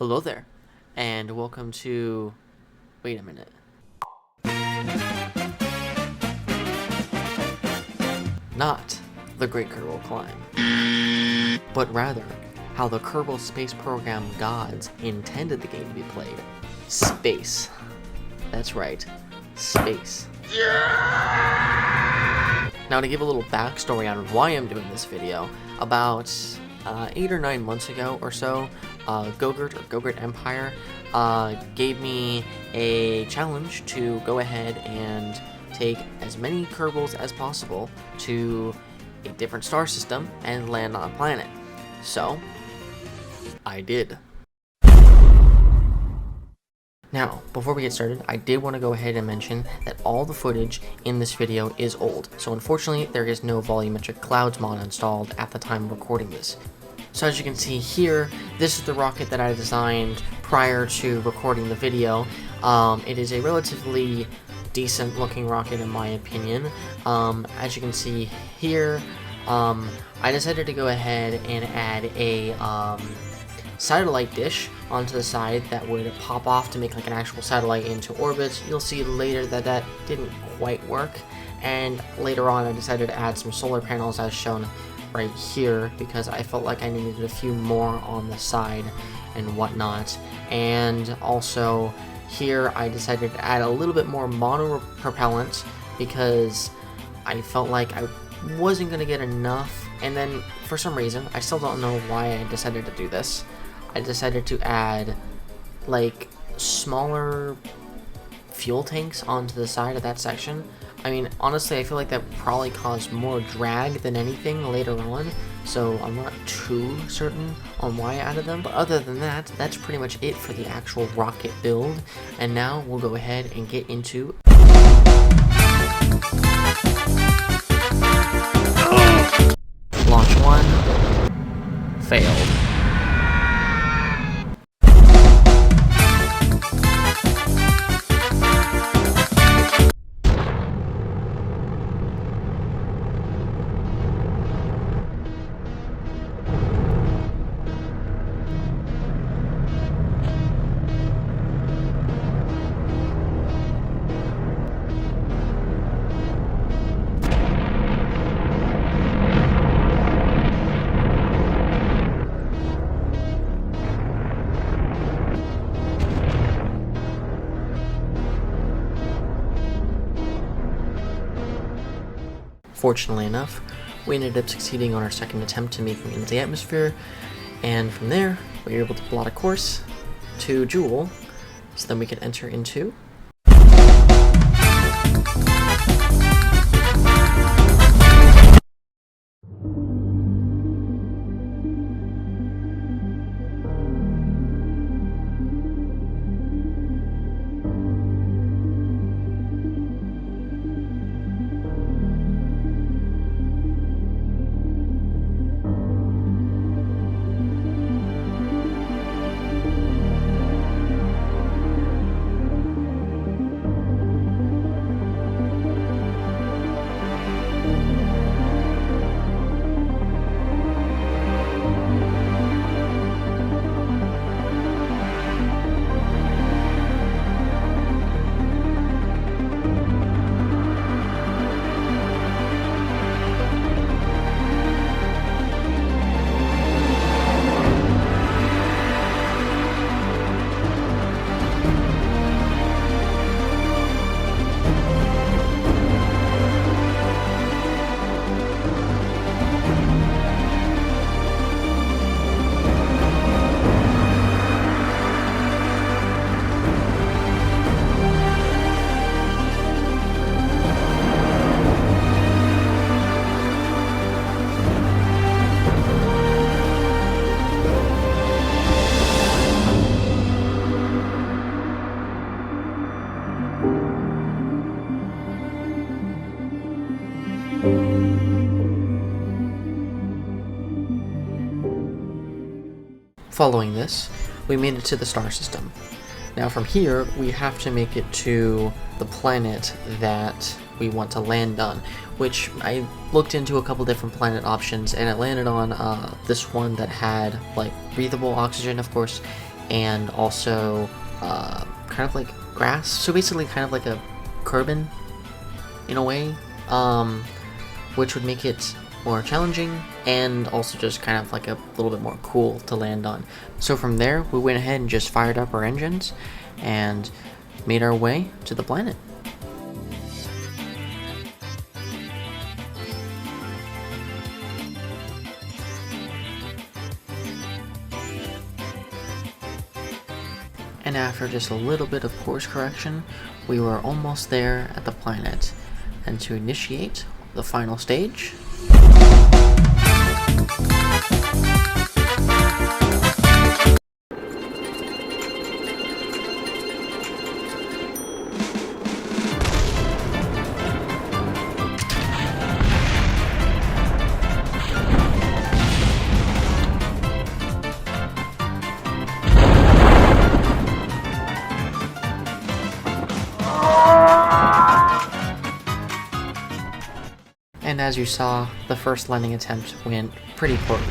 Hello there, and welcome to... Wait a minute. Not the Great Kerbal Climb, but rather how the Kerbal Space Program gods intended the game to be played. Space. That's right, space. Now, to give a little backstory on why I'm doing this video, about 8 or 9 months ago or so, Gogurt Empire gave me a challenge to go ahead and take as many Kerbals as possible to a different star system and land on a planet. So, I did. Now, before we get started, I did want to go ahead and mention that all the footage in this video is old, so unfortunately there is no volumetric clouds mod installed at the time of recording this. So as you can see here, this is the rocket that I designed prior to recording the video. It is a relatively decent looking rocket in my opinion. As you can see here, I decided to go ahead and add a satellite dish onto the side that would pop off to make like an actual satellite into orbit. You'll see later that that didn't quite work, and later on I decided to add some solar panels as shown right here because I felt like I needed a few more on the side and whatnot. And also here I decided to add a little bit more mono propellant because I felt like I wasn't going to get enough, and then for some reason, I still don't know why I decided to do this, I decided to add like smaller fuel tanks onto the side of that section. I mean, honestly, I feel like that probably caused more drag than anything later on, so I'm not too certain on why I added them. But other than that, that's pretty much it for the actual rocket build. And now we'll go ahead and get into... Launch 1. Failed. Fortunately enough, we ended up succeeding on our second attempt to making it into the atmosphere, and from there, we were able to plot a course to Jewel, so then we could enter into... Following this, we made it to the star system. Now from here, we have to make it to the planet that we want to land on, which I looked into a couple different planet options, and it landed on this one that had like breathable oxygen, of course, and also kind of like grass. So basically kind of like a Kerbal in a way, which would make it more challenging and also just kind of like a little bit more cool to land on. So from there, we went ahead and just fired up our engines and made our way to the planet. And after just a little bit of course correction, we were almost there at the planet. And to initiate the final stage, and as you saw, the first landing attempt went pretty poorly.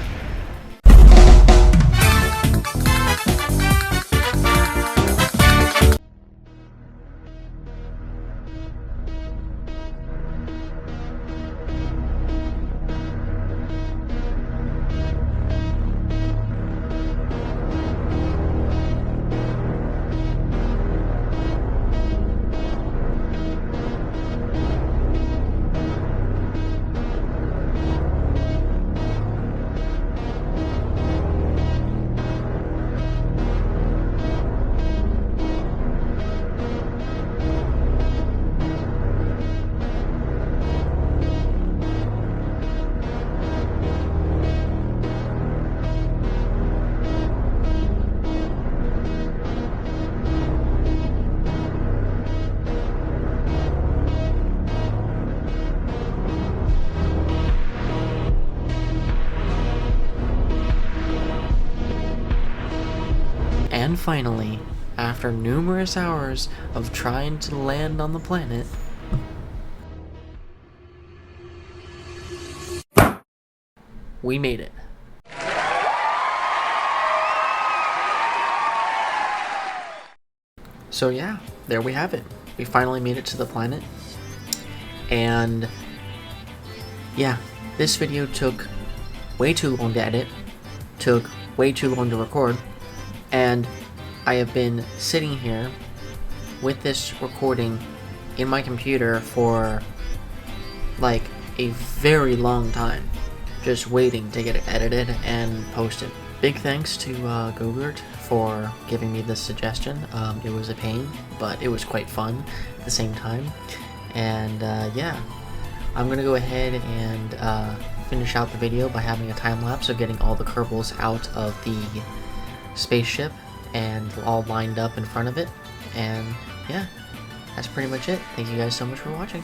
And finally, after numerous hours of trying to land on the planet, we made it. So yeah, there we have it. We finally made it to the planet. And yeah, this video took way too long to edit, took way too long to record, and I have been sitting here with this recording in my computer for like a very long time, just waiting to get it edited and posted. Big thanks to Gogurt for giving me this suggestion. It was a pain, but it was quite fun at the same time. And yeah, I'm gonna go ahead and finish out the video by having a time lapse of getting all the Kerbals out of the spaceship and all lined up in front of it. And yeah, that's pretty much it. Thank you guys so much for watching.